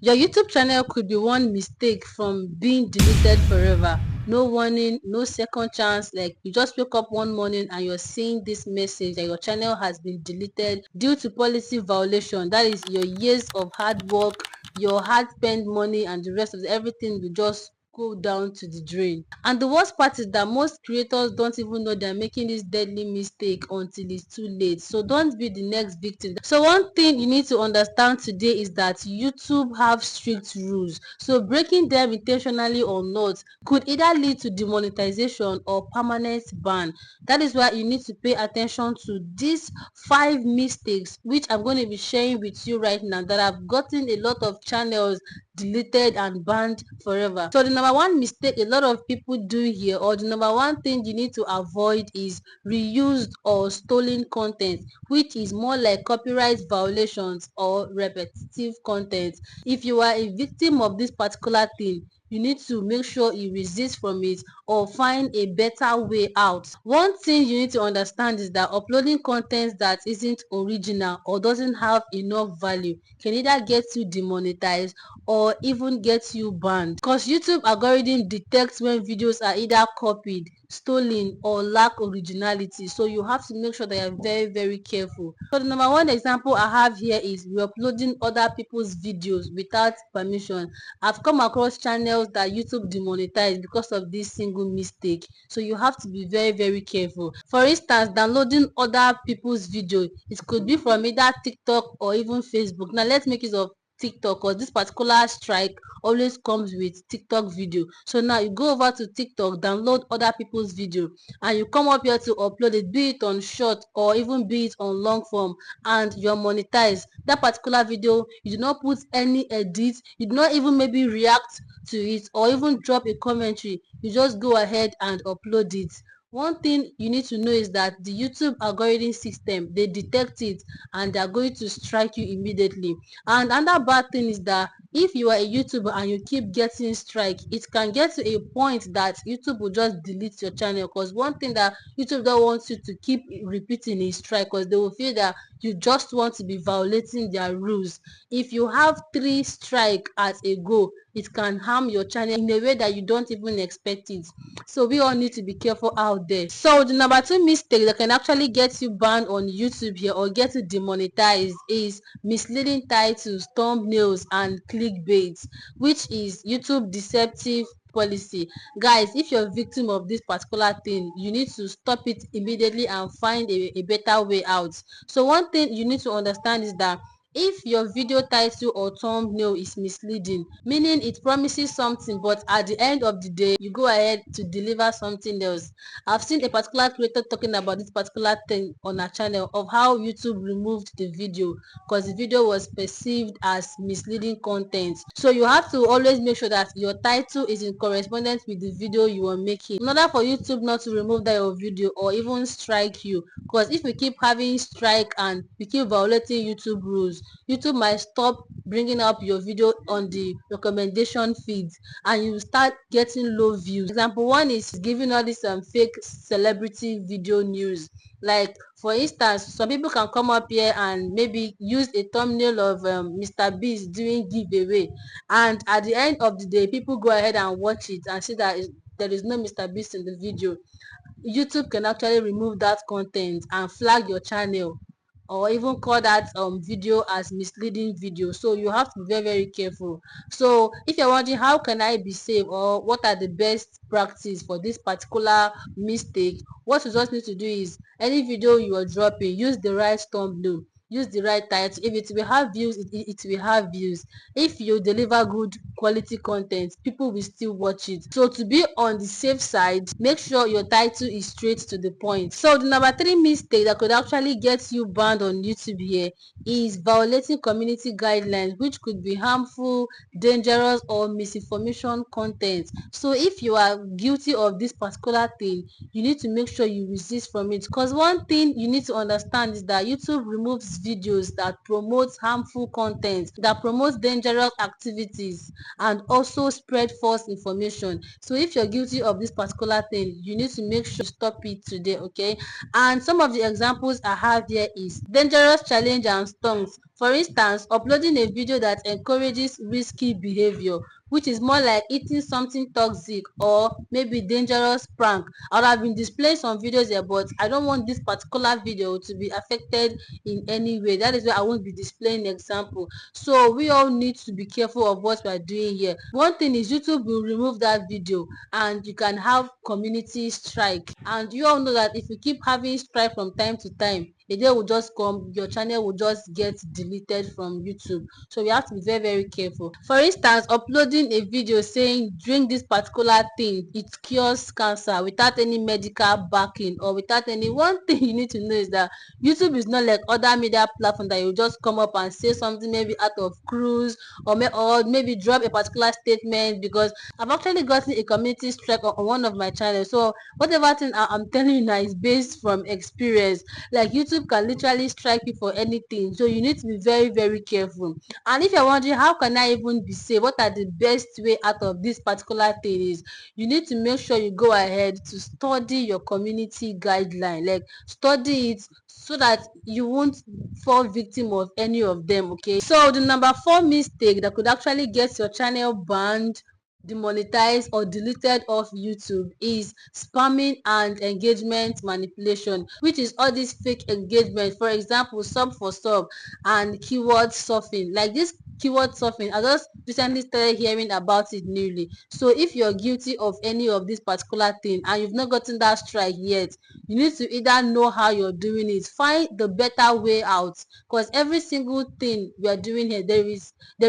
Your YouTube channel could be one mistake from being deleted forever. No warning, no second chance. Like, you just wake up one morning and you're seeing this message that your channel has been deleted due to policy violation. That is your years of hard work, your hard spent money, and the rest of everything will just go down to the drain. And the worst part is that most creators don't even know they're making this deadly mistake until it's too late. So don't be the next victim. So one thing you need to understand today is that YouTube have strict rules. So breaking them intentionally or not could either lead to demonetization or permanent ban. That is why you need to pay attention to these 5 mistakes which I'm going to be sharing with you right now that have gotten a lot of channels deleted and banned forever. So the number one mistake a lot of people do here, or the number one thing you need to avoid, is reused or stolen content, which is more like copyright violations or repetitive content. If you are a victim of this particular thing, you need to make sure you resist from it or find a better way out. One thing you need to understand is that uploading content that isn't original or doesn't have enough value can either get you demonetized or even get you banned, because YouTube algorithm detects when videos are either copied, stolen, or lack originality. So you have to make sure that you're very, very careful. So the number one example I have here is re-uploading other people's videos without permission. I've come across channels that YouTube demonetized because of this single mistake. So you have to be very, very careful. For instance, downloading other people's video, it could be from either TikTok or even Facebook. Now let's make use of TikTok, because this particular strike always comes with TikTok video. So now you go over to TikTok, download other people's video, and you come up here to upload it, be it on short or even be it on long form, and you're monetized. That particular video, you do not put any edit, you do not even maybe react to it or even drop a commentary. You just go ahead and upload it. One thing you need to know is that the YouTube algorithm system, they detect it and they are going to strike you immediately. And another bad thing is that if you are a YouTuber and you keep getting strike, it can get to a point that YouTube will just delete your channel, because one thing that YouTube don't want you to keep repeating is strike, because they will feel that you just want to be violating their rules. If you have 3 strike at a go, it can harm your channel in a way that you don't even expect it. So we all need to be careful out there. So the number 2 mistake that can actually get you banned on YouTube here or get you demonetized is misleading titles, thumbnails, and clickbait, which is YouTube deceptive policy. Guys, if you're a victim of this particular thing, you need to stop it immediately and find a better way out. So one thing you need to understand is that if your video title or thumbnail is misleading, meaning it promises something but at the end of the day you go ahead to deliver something else. I've seen a particular creator talking about this particular thing on her channel, of how YouTube removed the video because the video was perceived as misleading content. So you have to always make sure that your title is in correspondence with the video you are making, in order for YouTube not to remove that your video or even strike you. Because if we keep having strike and we keep violating YouTube rules, YouTube might stop bringing up your video on the recommendation feeds and you start getting low views. Example one is giving all this fake celebrity video news. Like for instance, some people can come up here and maybe use a thumbnail of Mr. Beast doing giveaway, and at the end of the day people go ahead and watch it and see that there is no Mr. Beast in the video. YouTube can actually remove that content and flag your channel, or even call that video as misleading video. So you have to be very, very careful. So if you're wondering how can I be safe or what are the best practice for this particular mistake, what you just need to do is any video you are dropping, use the right thumbnail, use the right title. If it will have views, it will have views. If you deliver good quality content, people will still watch it. So to be on the safe side, make sure your title is straight to the point. So the number 3 mistake that could actually get you banned on YouTube here is violating community guidelines, which could be harmful, dangerous, or misinformation content. So if you are guilty of this particular thing, you need to make sure you resist from it, because one thing you need to understand is that YouTube removes uploads videos that promotes harmful content, that promotes dangerous activities, and also spread false information. So if you're guilty of this particular thing, you need to make sure you stop it today, okay? And some of the examples I have here is dangerous challenge and stunts. For instance, uploading a video that encourages risky behavior, which is more like eating something toxic or maybe dangerous prank. I would have been displaying some videos here, but I don't want this particular video to be affected in any way. That is why I won't be displaying example. So we all need to be careful of what we are doing here. One thing is YouTube will remove that video and you can have community strike. And you all know that if you keep having strike from time to time, a day will just come, your channel will just get deleted from YouTube. So we have to be very, very careful. For instance, uploading a video saying drink this particular thing, it cures cancer, without any medical backing or without any. One thing you need to know is that YouTube is not like other media platform that you just come up and say something maybe out of cruise or maybe drop a particular statement, because I've actually gotten a community strike on one of my channels. So whatever thing I'm telling you now is based from experience. Like YouTube can literally strike you for anything, so you need to be very, very careful. And if you're wondering how can I even be safe, what are the best way out of this particular thing, is you need to make sure you go ahead to study your community guideline. Like study it so that you won't fall victim of any of them, okay? So the number 4 mistake that could actually get your channel banned, demonetized, or deleted off YouTube is spamming and engagement manipulation, which is all this fake engagement. For example, sub for sub and keyword surfing. Like this keyword surfing, I just recently started hearing about it newly. So if you're guilty of any of this particular thing and you've not gotten that strike yet, you need to either know how you're doing it, find the better way out, because every single thing we are doing here, there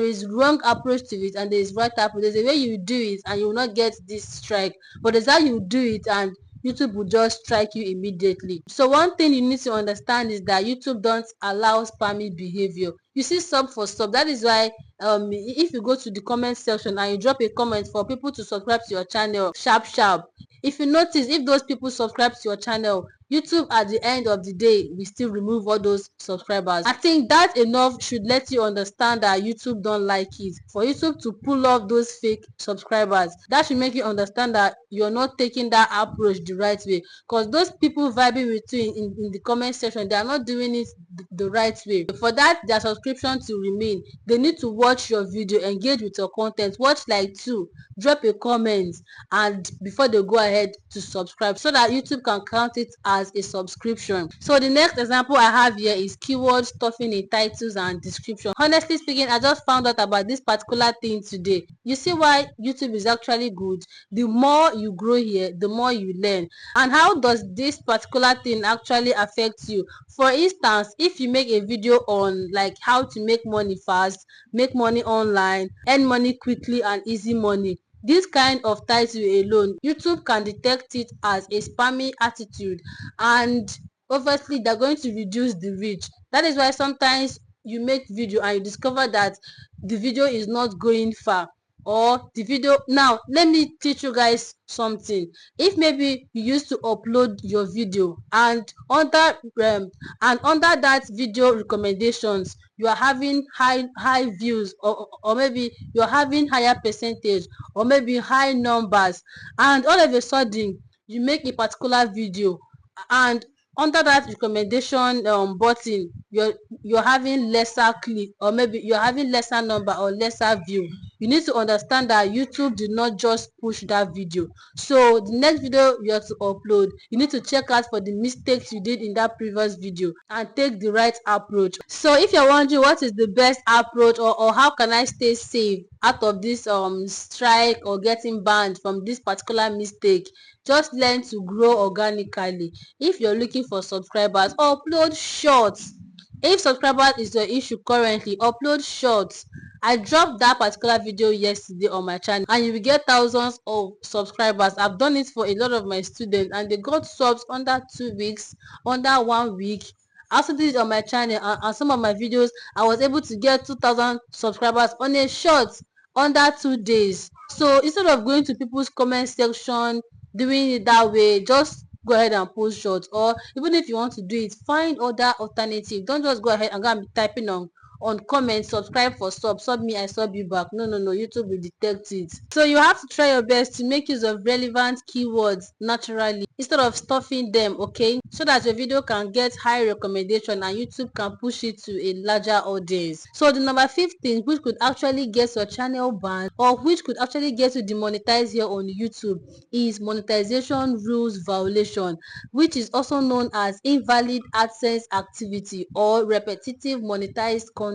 is wrong approach to it and there is right approach. There's a way you do it and you will not get this strike, but there's how you do it and YouTube will just strike you immediately. So one thing you need to understand is that YouTube don't allow spammy behavior. You see sub for sub. That is why if you go to the comment section and you drop a comment for people to subscribe to your channel sharp sharp, if you notice, if those people subscribe to your channel, YouTube at the end of the day will still remove all those subscribers. I think that enough should let you understand that YouTube don't like it. For YouTube to pull off those fake subscribers, that should make you understand that you're not taking that approach the right way, because those people vibing with you in the comment section, they are not doing it the right way. For that their subscription to remain, they need to watch your video, engage with your content, watch like 2, drop a comment, and before they go ahead to subscribe, so that YouTube can count it as a subscription. So the next example I have here is keyword stuffing in titles and description. Honestly speaking, I just found out about this particular thing today. You see why YouTube is actually good? The more you grow here, the more you learn. And how does this particular thing actually affect you? For instance, if you make a video on like how to make money fast, make money online, earn money quickly and easy money, this kind of title alone, YouTube can detect it as a spammy attitude, and obviously they're going to reduce the reach. That is why sometimes you make video and you discover that the video is not going far, or the video. Now let me teach you guys something. If maybe you used to upload your video and under that video recommendations you are having high views, or maybe you're having higher percentage, or maybe high numbers, and all of a sudden you make a particular video and under that recommendation button you're having lesser click, or maybe you're having lesser number or lesser view, you need to understand that YouTube did not just push that video. So the next video you have to upload, you need to check out for the mistakes you did in that previous video and take the right approach. So if you're wondering what is the best approach, or how can I stay safe out of this strike or getting banned from this particular mistake, just learn to grow organically. If you're looking for subscribers, upload shorts. If subscribers is your issue currently, upload shorts. I dropped that particular video yesterday on my channel and you will get thousands of subscribers. I've done it for a lot of my students and they got subs under 2 weeks, under 1 week. I also did it on my channel, and some of my videos I was able to get 2,000 subscribers on a short under 2 days. So instead of going to people's comment section doing it that way, just go ahead and post short. Or even if you want to do it, find other alternative. Don't just go ahead and go and be typing on comment, subscribe for sub me, I sub you back. No, YouTube will detect it. So you have to try your best to make use of relevant keywords naturally instead of stuffing them, okay, so that your video can get high recommendation and YouTube can push it to a larger audience. So the number 15, which could actually get your channel banned or which could actually get you demonetized here on YouTube, is monetization rules violation, which is also known as invalid AdSense activity or repetitive monetized content.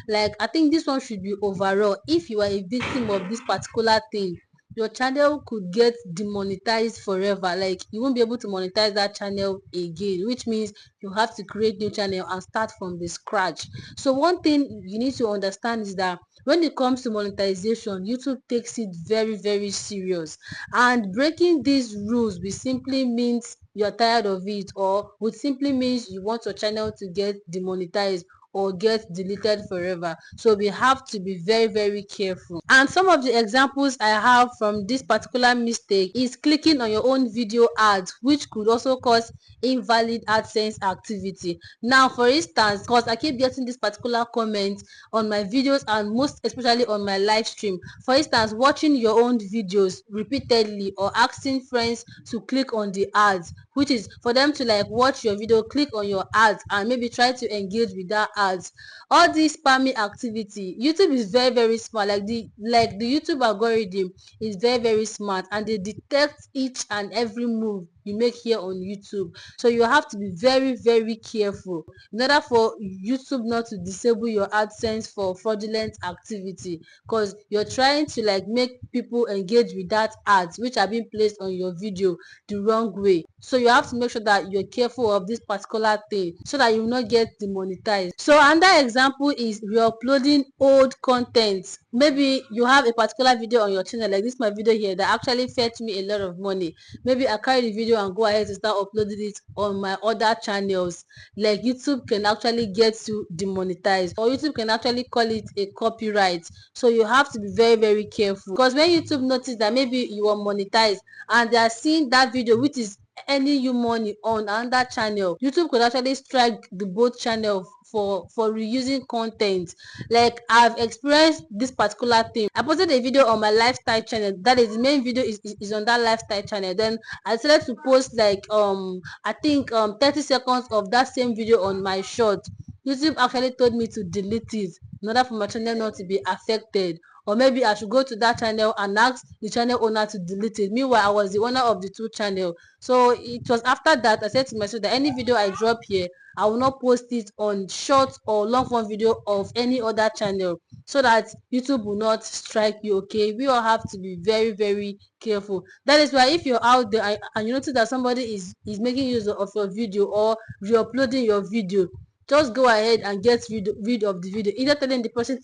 Like, I think this one should be overall. If you are a victim of this particular thing, your channel could get demonetized forever. Like, you won't be able to monetize that channel again, which means you have to create new channel and start from the scratch. So one thing you need to understand is that when it comes to monetization, YouTube takes it very, very serious, and breaking these rules will simply means you're tired of it, or would simply means you want your channel to get demonetized or get deleted forever. So we have to be very, very careful. And some of the examples I have from this particular mistake is clicking on your own video ads, which could also cause invalid AdSense activity. Now, for instance, because I keep getting this particular comment on my videos and most especially on my live stream. For instance, watching your own videos repeatedly or asking friends to click on the ads, which is for them to like watch your video, click on your ads and maybe try to engage with that ads. All this spammy activity, YouTube is very, very smart. Like the YouTube algorithm is very, very smart, and they detect each and every move you make here on YouTube. So you have to be very, very careful in order for YouTube not to disable your AdSense for fraudulent activity, because you're trying to like make people engage with that ads which are being placed on your video the wrong way. So you have to make sure that you're careful of this particular thing so that you will not get demonetized. So another example is re-uploading old content. Maybe you have a particular video on your channel, like this my video here that actually fetched me a lot of money. Maybe I carry the video and go ahead to start uploading it on my other channels. Like, YouTube can actually get you demonetized, or YouTube can actually call it a copyright. So you have to be very, very careful, because when YouTube notice that maybe you are monetized and they are seeing that video which is earning you money on another channel, YouTube could actually strike the both channel for reusing content. Like, I've experienced this particular thing. I posted a video on my lifestyle channel, that is the main video is on that lifestyle channel. Then I decided to post like I think 30 seconds of that same video on my short. YouTube actually told me to delete it in order for my channel not to be affected, or maybe I should go to that channel and ask the channel owner to delete it. Meanwhile, I was the owner of the two channel. So it was after that I said to myself that any video I drop here, I will not post it on short or long form video of any other channel, so that YouTube will not strike you. Okay, we all have to be very, very careful. That is why if you're out there and you notice that somebody is making use of your video or re-uploading your video, just go ahead and get rid of the video, either telling the person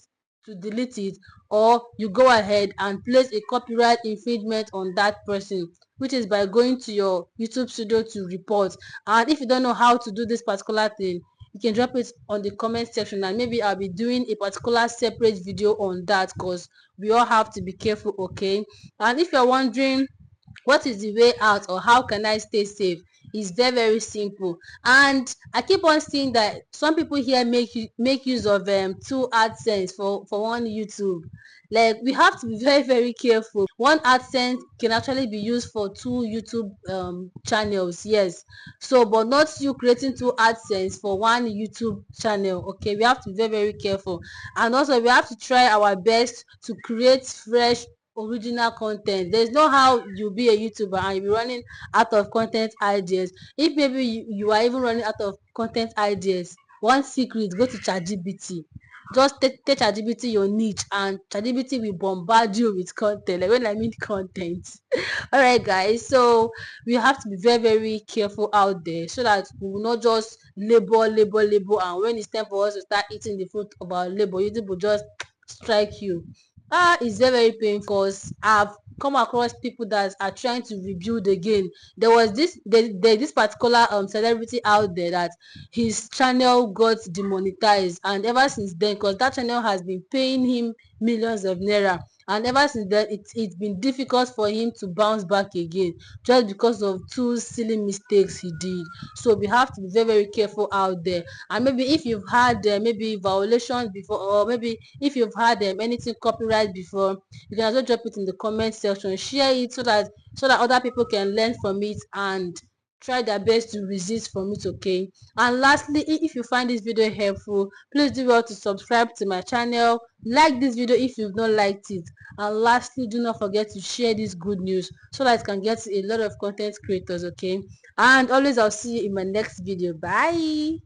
to delete it, or you go ahead and place a copyright infringement on that person, which is by going to your YouTube studio to report. And if you don't know how to do this particular thing, you can drop it on the comment section, and maybe I'll be doing a particular separate video on that, because we all have to be careful. Okay, and if you're wondering what is the way out or how can I stay safe, is very, very simple. And I keep on seeing that some people here make use of two AdSense for one YouTube. Like, we have to be very, very careful. One AdSense can actually be used for two YouTube channels, yes. So but not you creating two AdSense for one YouTube channel. Okay, we have to be very, very careful. And also we have to try our best to create fresh original content. There's no how you be a YouTuber and you be running out of content ideas. If maybe you are even running out of content ideas, one secret, go to ChatGPT. Just tell ChatGPT your niche, and ChatGPT will bombard you with content. Like, when I mean content. All right, guys, so we have to be very, very careful out there, so that we will not just label, and when it's time for us to start eating the fruit of our labor, YouTube will just strike you. It's very, very painful, because I've come across people that are trying to rebuild again. There's this particular celebrity out there that his channel got demonetized, and ever since then, because that channel has been paying him millions of naira, and ever since then it's been difficult for him to bounce back again, just because of two silly mistakes he did. So we have to be very, very careful out there. And maybe if you've had maybe violations before, or maybe if you've had anything copyright before, you can also drop it in the comment section, share it so that other people can learn from it and try their best to resist from it. Okay. And lastly, if you find this video helpful, please do well to subscribe to my channel, like this video if you've not liked it, and lastly, do not forget to share this good news so that it can get to a lot of content creators. Okay. And always, I'll see you in my next video. Bye.